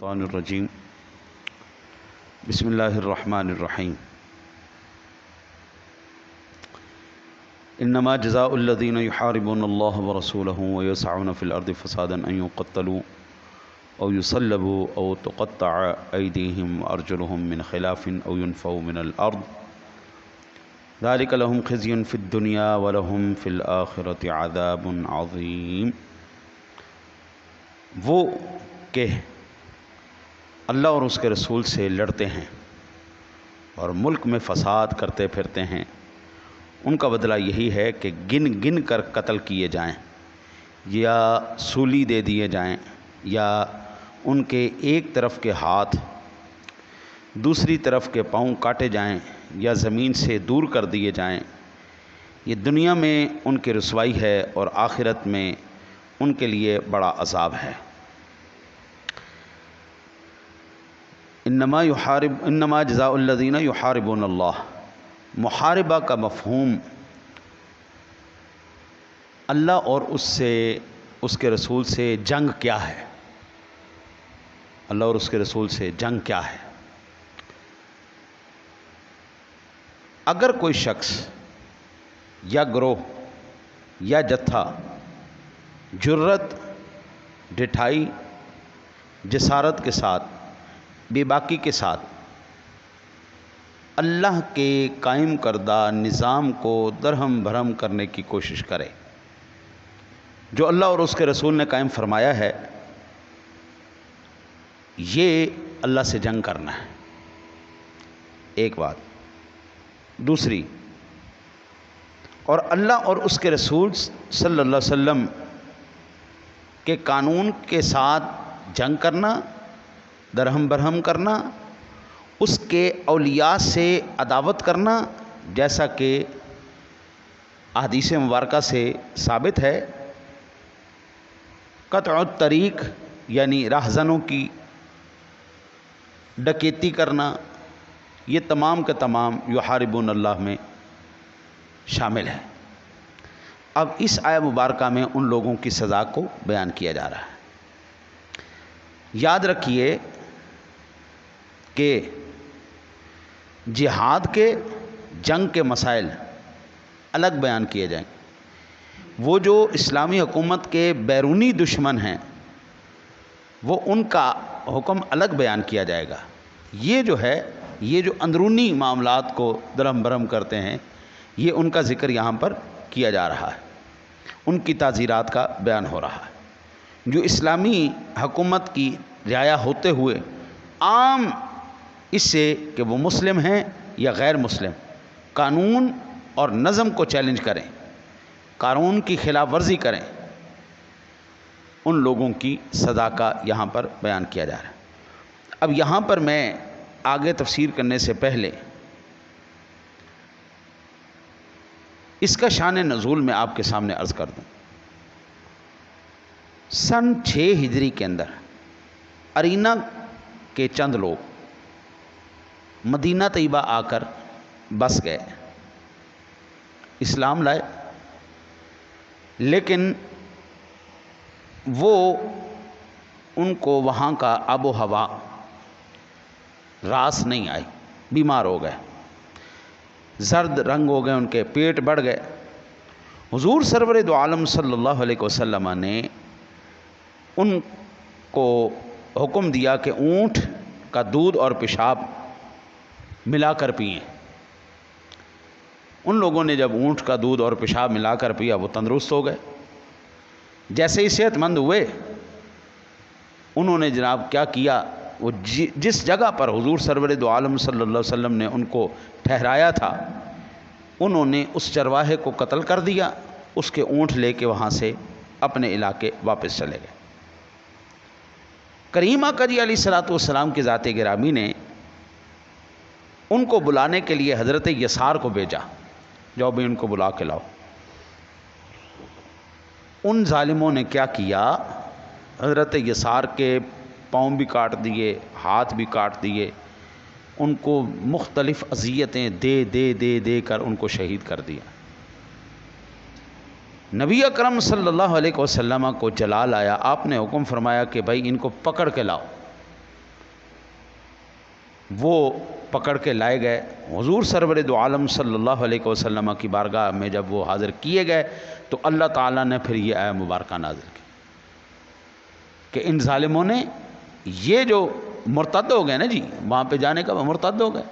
الشیطان الرجیم بسم اللہ الرحمن الرحیم انما جزاء الذین یحاربون اللہ ورسولہ ویسعون فی الارض فسادا ان یقتلوا او یصلبوا او تقطع ایدیہم وارجلہم من خلاف او ینفوا من الارض ذلک لہم خزی فی الدنیا ولہم فی الآخرۃ عذاب عظیم۔ وہ کہ اللہ اور اس کے رسول سے لڑتے ہیں اور ملک میں فساد کرتے پھرتے ہیں، ان کا بدلہ یہی ہے کہ گن گن کر قتل کیے جائیں یا سولی دے دیے جائیں یا ان کے ایک طرف کے ہاتھ دوسری طرف کے پاؤں کاٹے جائیں یا زمین سے دور کر دیے جائیں۔ یہ دنیا میں ان کی رسوائی ہے اور آخرت میں ان کے لیے بڑا عذاب ہے۔ انما جزاء الذین یحاربون اللہ، محاربہ کا مفہوم اللہ اور اس کے رسول سے جنگ کیا ہے، اللہ اور اس کے رسول سے جنگ کیا ہے۔ اگر کوئی شخص یا گروہ یا جتھا جرت، ڈٹھائی، جسارت کے ساتھ، بے باکی کے ساتھ اللہ کے قائم کردہ نظام کو درہم بھرم کرنے کی کوشش کرے، جو اللہ اور اس کے رسول نے قائم فرمایا ہے، یہ اللہ سے جنگ کرنا ہے۔ ایک بات۔ دوسری، اور اللہ اور اس کے رسول صلی اللہ علیہ وسلم کے قانون کے ساتھ جنگ کرنا، درہم برہم کرنا، اس کے اولیاء سے عداوت کرنا، جیسا کہ احادیث مبارکہ سے ثابت ہے۔ قطع الطریق یعنی راہزنوں کی ڈکیتی کرنا، یہ تمام کے تمام یحاربون اللہ میں شامل ہے۔ اب اس آیہ مبارکہ میں ان لوگوں کی سزا کو بیان کیا جا رہا ہے۔ یاد رکھیے کہ جہاد کے، جنگ کے مسائل الگ بیان کیے جائیں، وہ جو اسلامی حکومت کے بیرونی دشمن ہیں وہ ان کا حکم الگ بیان کیا جائے گا۔ یہ جو اندرونی معاملات کو درہم برہم کرتے ہیں، یہ ان کا ذکر یہاں پر کیا جا رہا ہے، ان کی تعزیرات کا بیان ہو رہا ہے۔ جو اسلامی حکومت کی رعایا ہوتے ہوئے عام اس سے کہ وہ مسلم ہیں یا غیر مسلم، قانون اور نظم کو چیلنج کریں، قانون کی خلاف ورزی کریں، ان لوگوں کی سزا کا یہاں پر بیان کیا جا رہا ہے۔ اب یہاں پر میں آگے تفسیر کرنے سے پہلے اس کا شان نزول میں آپ کے سامنے عرض کر دوں۔ سن 6 ہجری کے اندر ارینا کے چند لوگ مدینہ طیبہ آ کر بس گئے، اسلام لائے، لیکن وہ ان کو وہاں کا آب و ہوا راس نہیں آئی، بیمار ہو گئے، زرد رنگ ہو گئے، ان کے پیٹ بڑھ گئے۔ حضور سرور دو عالم صلی اللہ علیہ وسلم نے ان کو حکم دیا کہ اونٹ کا دودھ اور پیشاب ملا کر پئیں۔ ان لوگوں نے جب اونٹ کا دودھ اور پیشاب ملا کر پیا، وہ تندرست ہو گئے۔ جیسے ہی صحت مند ہوئے، انہوں نے جناب کیا کیا، وہ جس جگہ پر حضور سرور دو عالم صلی اللہ علیہ وسلم نے ان کو ٹھہرایا تھا، انہوں نے اس چرواہے کو قتل کر دیا، اس کے اونٹ لے کے وہاں سے اپنے علاقے واپس چلے گئے۔ کریم آقا جی علیہ الصلوۃ والسلام کی ذات گرامی نے ان کو بلانے کے لیے حضرت یسار کو بھیجا، جاؤ بھی ان کو بلا کے لاؤ۔ ان ظالموں نے کیا کیا، حضرت یسار کے پاؤں بھی کاٹ دیے، ہاتھ بھی کاٹ دیے، ان کو مختلف اذیتیں دے دے دے دے کر ان کو شہید کر دیا۔ نبی اکرم صلی اللہ علیہ وسلم کو جلال آیا، آپ نے حکم فرمایا کہ بھائی ان کو پکڑ کے لاؤ۔ وہ پکڑ کے لائے گئے حضور سرور دو عالم صلی اللہ علیہ وسلم کی بارگاہ میں جب وہ حاضر کیے گئے تو اللہ تعالیٰ نے پھر یہ آیت مبارکہ نازل کی کہ ان ظالموں نے یہ جو مرتد ہو گئے نا جی، وہاں پہ جانے کا وہ مرتد ہو گئے،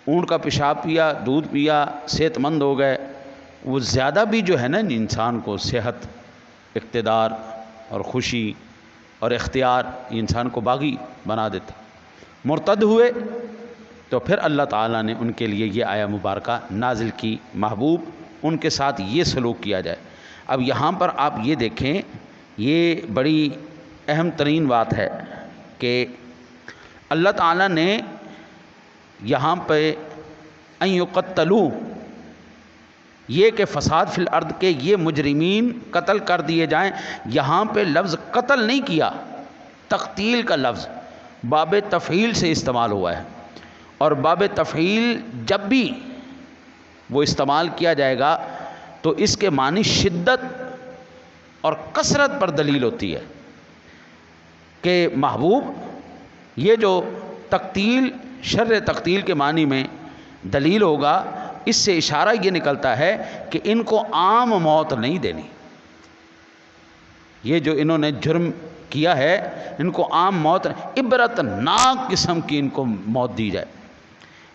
اونٹ کا پیشاب پیا، دودھ پیا، صحت مند ہو گئے، وہ زیادہ بھی جو ہے نا انسان کو صحت، اقتدار اور خوشی اور اختیار انسان کو باغی بنا دیتا، مرتد ہوئے تو پھر اللہ تعالیٰ نے ان کے لیے یہ آیت مبارکہ نازل کی، محبوب ان کے ساتھ یہ سلوک کیا جائے۔ اب یہاں پر آپ یہ دیکھیں، یہ بڑی اہم ترین بات ہے کہ اللہ تعالیٰ نے یہاں پہ ان یقتلوا، یہ کہ فساد فی الارض کے یہ مجرمین قتل کر دیے جائیں، یہاں پہ لفظ قتل نہیں کیا، تقتیل کا لفظ باب تفعیل سے استعمال ہوا ہے، اور باب تفعیل جب بھی وہ استعمال کیا جائے گا تو اس کے معنی شدت اور کثرت پر دلیل ہوتی ہے کہ محبوب یہ جو تقتیل شر تقتیل کے معنی میں دلیل ہوگا، اس سے اشارہ یہ نکلتا ہے کہ ان کو عام موت نہیں دینی، یہ جو انہوں نے جرم کیا ہے ان کو عام موت، عبرت ناک قسم کی ان کو موت دی جائے،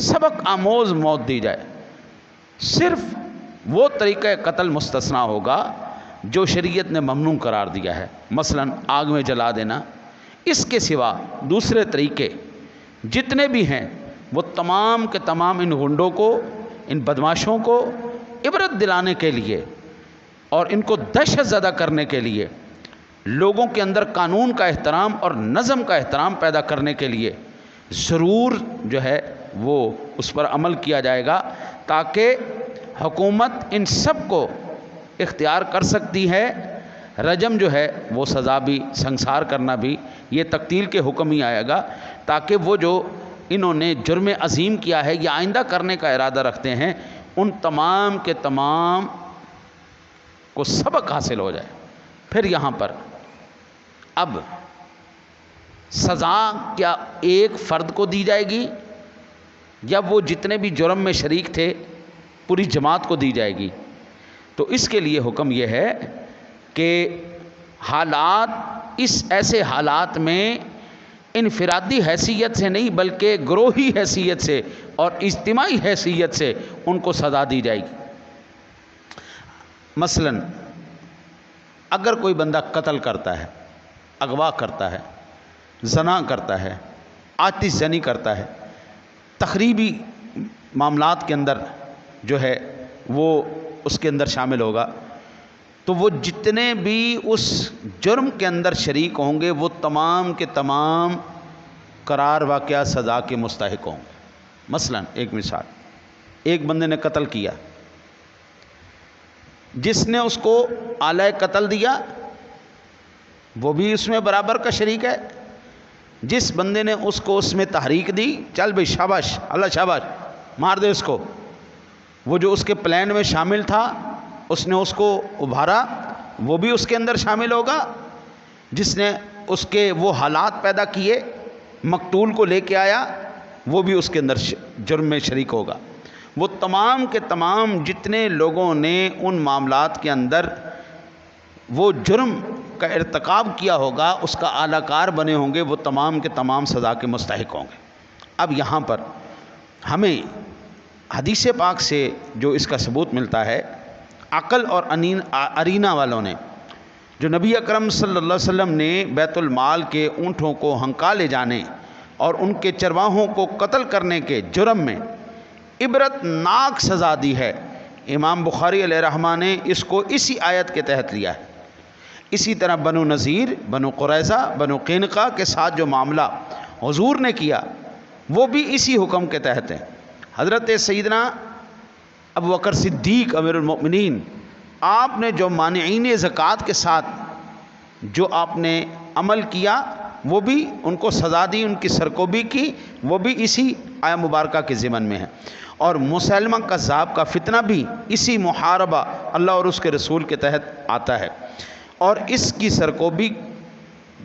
سبق آموز موت دی جائے۔ صرف وہ طریقہ قتل مستثنا ہوگا جو شریعت نے ممنوع قرار دیا ہے، مثلا آگ میں جلا دینا، اس کے سوا دوسرے طریقے جتنے بھی ہیں وہ تمام کے تمام ان غنڈوں کو، ان بدماشوں کو عبرت دلانے کے لیے اور ان کو دہشت زدہ کرنے کے لیے، لوگوں کے اندر قانون کا احترام اور نظم کا احترام پیدا کرنے کے لیے ضرور جو ہے وہ اس پر عمل کیا جائے گا، تاکہ حکومت ان سب کو اختیار کر سکتی ہے۔ رجم جو ہے وہ سزا بھی، سنسار کرنا بھی، یہ تقتیل کے حکم ہی آئے گا، تاکہ وہ جو انہوں نے جرم عظیم کیا ہے یا آئندہ کرنے کا ارادہ رکھتے ہیں ان تمام کے تمام کو سبق حاصل ہو جائے۔ پھر یہاں پر اب سزا کیا ایک فرد کو دی جائے گی یا وہ جتنے بھی جرم میں شریک تھے پوری جماعت کو دی جائے گی؟ تو اس کے لیے حکم یہ ہے کہ حالات، اس ایسے حالات میں انفرادی حیثیت سے نہیں بلکہ گروہی حیثیت سے اور اجتماعی حیثیت سے ان کو سزا دی جائے گی۔ مثلا اگر کوئی بندہ قتل کرتا ہے، اغوا کرتا ہے، زنا کرتا ہے، آتش زنی کرتا ہے، تخریبی معاملات کے اندر جو ہے وہ اس کے اندر شامل ہوگا، تو وہ جتنے بھی اس جرم کے اندر شریک ہوں گے وہ تمام کے تمام قرار واقعہ سزا کے مستحق ہوں گے۔ مثلا ایک مثال، ایک بندے نے قتل کیا، جس نے اس کو آلہ قتل دیا وہ بھی اس میں برابر کا شریک ہے، جس بندے نے اس کو اس میں تحریک دی، چل بھئی شاباش اللہ شاباش مار دے اس کو، وہ جو اس کے پلان میں شامل تھا اس نے اس کو ابھارا، وہ بھی اس کے اندر شامل ہوگا، جس نے اس کے وہ حالات پیدا کیے، مقتول کو لے کے آیا، وہ بھی اس کے اندر جرم میں شریک ہوگا۔ وہ تمام کے تمام جتنے لوگوں نے ان معاملات کے اندر وہ جرم کا ارتکاب کیا ہوگا، اس کا اعلی کار بنے ہوں گے، وہ تمام کے تمام سزا کے مستحق ہوں گے۔ اب یہاں پر ہمیں حدیث پاک سے جو اس کا ثبوت ملتا ہے، عقل اور ارینہ والوں نے، جو نبی اکرم صلی اللہ علیہ وسلم نے بیت المال کے اونٹوں کو ہنکا لے جانے اور ان کے چرواہوں کو قتل کرنے کے جرم میں عبرت ناک سزا دی ہے، امام بخاری علیہ رحمہ نے اس کو اسی آیت کے تحت لیا ہے۔ اسی طرح بنو نذیر، بنو قریظہ، بنو قینقاع کے ساتھ جو معاملہ حضور نے کیا وہ بھی اسی حکم کے تحت ہے۔ حضرت سیدنا ابوبکر صدیق امیر المؤمنین، آپ نے جو مانعین زکوٰۃ کے ساتھ جو آپ نے عمل کیا وہ بھی ان کو سزا دی، ان کی سرکوبی کی، وہ بھی اسی آیہ مبارکہ کے ضمن میں ہے۔ اور مسلمہ کذاب کا فتنہ بھی اسی محاربہ اللہ اور اس کے رسول کے تحت آتا ہے، اور اس کی سرکوبی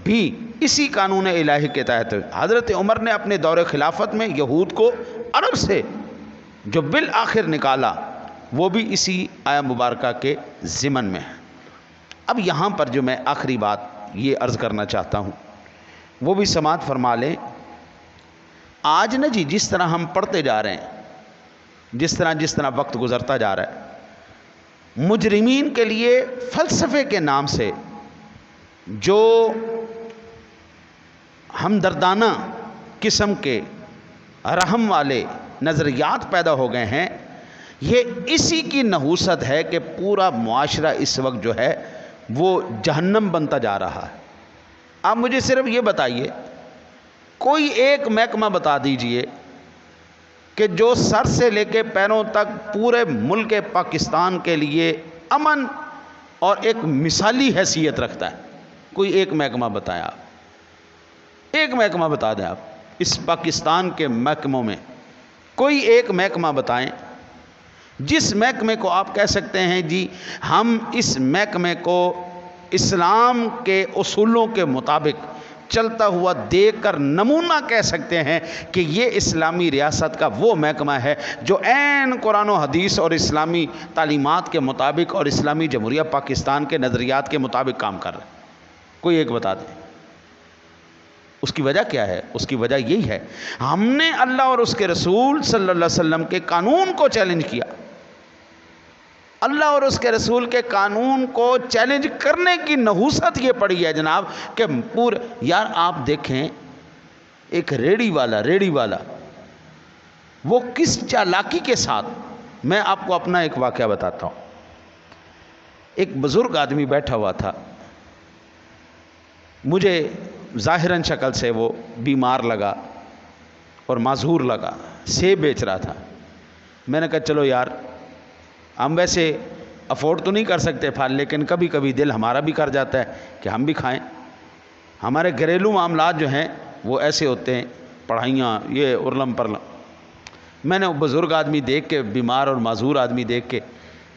بھی اسی قانون الہی کے تحت حضرت عمر نے اپنے دور خلافت میں یہود کو عرب سے جو بالآخر نکالا وہ بھی اسی آیہ مبارکہ کے ضمن میں ہے۔ اب یہاں پر جو میں آخری بات یہ عرض کرنا چاہتا ہوں وہ بھی سماعت فرما لیں۔ آج نا جی جس طرح ہم پڑھتے جا رہے ہیں، جس طرح وقت گزرتا جا رہا ہے، مجرمین کے لیے فلسفے کے نام سے جو ہمدردانہ قسم کے رحم والے نظریات پیدا ہو گئے ہیں، یہ اسی کی نحوست ہے کہ پورا معاشرہ اس وقت جو ہے وہ جہنم بنتا جا رہا ہے۔ آپ مجھے صرف یہ بتائیے، کوئی ایک محکمہ بتا دیجئے کہ جو سر سے لے کے پیروں تک پورے ملک پاکستان کے لیے امن اور ایک مثالی حیثیت رکھتا ہے۔ کوئی ایک محکمہ بتائیں، آپ ایک محکمہ بتا دیں، آپ اس پاکستان کے محکموں میں کوئی ایک محکمہ بتائیں جس محکمے کو آپ کہہ سکتے ہیں جی ہم اس محکمے کو اسلام کے اصولوں کے مطابق چلتا ہوا دیکھ کر نمونہ کہہ سکتے ہیں کہ یہ اسلامی ریاست کا وہ محکمہ ہے جو عین قرآن و حدیث اور اسلامی تعلیمات کے مطابق اور اسلامی جمہوریہ پاکستان کے نظریات کے مطابق کام کر رہا ہے؟ کوئی ایک بتا دیں۔ اس کی وجہ کیا ہے؟ اس کی وجہ یہی ہے، ہم نے اللہ اور اس کے رسول صلی اللہ علیہ وسلم کے قانون کو چیلنج کیا۔ اللہ اور اس کے رسول کے قانون کو چیلنج کرنے کی نحوست یہ پڑی ہے جناب کہ پورے یار آپ دیکھیں ایک ریڑھی والا وہ کس چالاکی کے ساتھ، میں آپ کو اپنا ایک واقعہ بتاتا ہوں۔ ایک بزرگ آدمی بیٹھا ہوا تھا، مجھے ظاہراً شکل سے وہ بیمار لگا اور معذور لگا، سیب بیچ رہا تھا۔ میں نے کہا چلو یار ہم ویسے افورڈ تو نہیں کر سکتے پھل، لیکن کبھی کبھی دل ہمارا بھی کر جاتا ہے کہ ہم بھی کھائیں۔ ہمارے گھریلو معاملات جو ہیں وہ ایسے ہوتے ہیں، پڑھائیاں یہ ارلم پرلم۔ میں نے وہ بزرگ آدمی دیکھ کے، بیمار اور معذور آدمی دیکھ کے،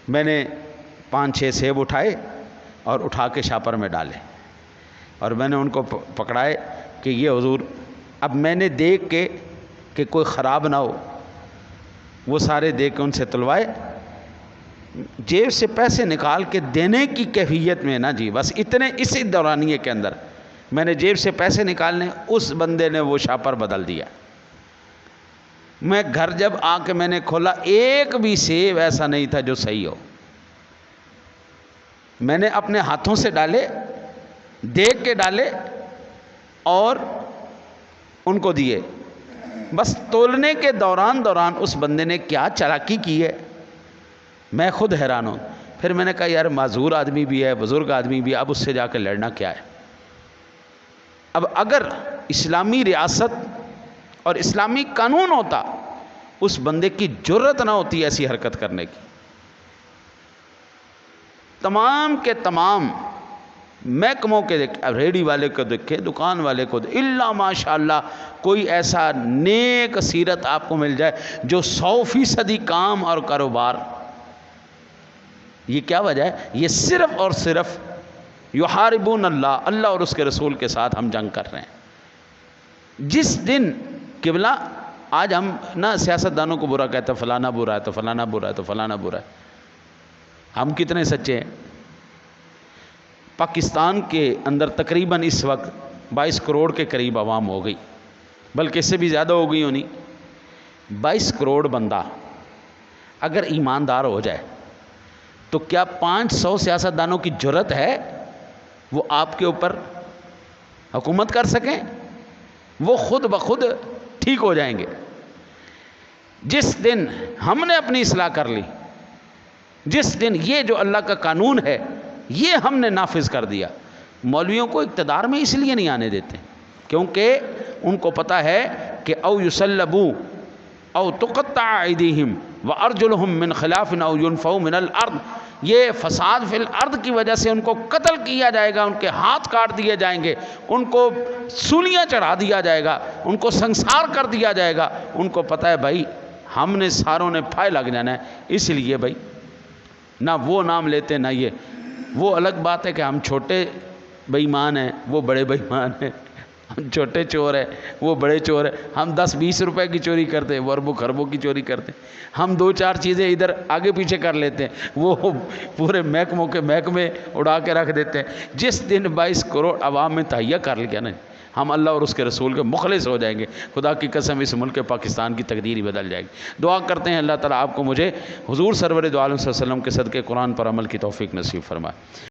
میں نے 5-6 سیب اٹھائے اور اٹھا کے شاپر میں ڈالے اور میں نے ان کو پکڑائے کہ یہ حضور، اب میں نے دیکھ کے کہ کوئی خراب نہ ہو وہ سارے دیکھ کے ان سے تلوائے، جیب سے پیسے نکال کے دینے کی کیفیت میں نا جی بس اسی دورانیے کے اندر میں نے جیب سے پیسے نکالنے، اس بندے نے وہ شاپر بدل دیا۔ میں گھر جب آ کے میں نے کھولا، ایک بھی سیب ایسا نہیں تھا جو صحیح ہو۔ میں نے اپنے ہاتھوں سے ڈالے، دیکھ کے ڈالے اور ان کو دیے۔ بس تولنے کے دوران اس بندے نے کیا چالاکی کی ہے، میں خود حیران ہوں۔ پھر میں نے کہا یار معذور آدمی بھی ہے، بزرگ آدمی بھی ہے، اب اس سے جا کے لڑنا کیا ہے۔ اب اگر اسلامی ریاست اور اسلامی قانون ہوتا، اس بندے کی جرت نہ ہوتی ایسی حرکت کرنے کی۔ تمام کے تمام محکموں کے ریڑھی والے کو دیکھے، دکان والے کو دیکھے، اللہ ماشاءاللہ کوئی ایسا نیک سیرت آپ کو مل جائے جو 100% کام اور کاروبار۔ یہ کیا وجہ ہے؟ یہ صرف اور صرف یحاربون اللہ اور اس کے رسول کے ساتھ ہم جنگ کر رہے ہیں۔ جس دن قبلہ آج ہم نا سیاست دانوں کو برا کہتے ہیں، فلانا برا ہے تو فلانا برا ہے تو فلانا برا ہے۔ ہم کتنے سچے ہیں؟ پاکستان کے اندر تقریباً اس وقت 22 کروڑ کے قریب عوام ہو گئی، بلکہ اس سے بھی زیادہ ہو گئی ہونی۔ 22 کروڑ بندہ اگر ایماندار ہو جائے تو کیا 500 سیاستدانوں کی جرت ہے وہ آپ کے اوپر حکومت کر سکیں؟ وہ خود بخود ٹھیک ہو جائیں گے۔ جس دن ہم نے اپنی اصلاح کر لی، جس دن یہ جو اللہ کا قانون ہے یہ ہم نے نافذ کر دیا، مولویوں کو اقتدار میں اس لیے نہیں آنے دیتے کیونکہ ان کو پتہ ہے کہ او یسلبوا او تقطع ایدیہم وارجلہم من خلاف او ینفوا من الارض، یہ فساد فی الارض کی وجہ سے ان کو قتل کیا جائے گا، ان کے ہاتھ کاٹ دیے جائیں گے، ان کو سولیاں چڑھا دیا جائے گا، ان کو سنسار کر دیا جائے گا۔ ان کو پتہ ہے بھائی ہم نے ساروں نے پھائے لگ جانا ہے، اس لیے بھائی نہ وہ نام لیتے نہ یہ۔ وہ الگ بات ہے کہ ہم چھوٹے بے ایمان ہیں، وہ بڑے بے ایمان ہیں، چھوٹے چور ہے وہ بڑے چور ہے، ہم 10-20 روپے کی چوری کرتے ہیں، وہ اربوں خربوں کی چوری کرتے ہیں، ہم 2-4 چیزیں ادھر آگے پیچھے کر لیتے ہیں، وہ پورے محکموں کے محکمے اڑا کے رکھ دیتے ہیں۔ جس دن 22 کروڑ عوام میں تہیہ کر لیا نا، ہم اللہ اور اس کے رسول کے مخلص ہو جائیں گے، خدا کی قسم اس ملک پاکستان کی تقدیر ہی بدل جائے گی۔ دعا کرتے ہیں اللہ تعالیٰ آپ کو مجھے حضور سرور دو عالم صلی اللہ علیہ وسلم کے صدقے قرآن پر عمل کی توفیق نصیب فرمائے۔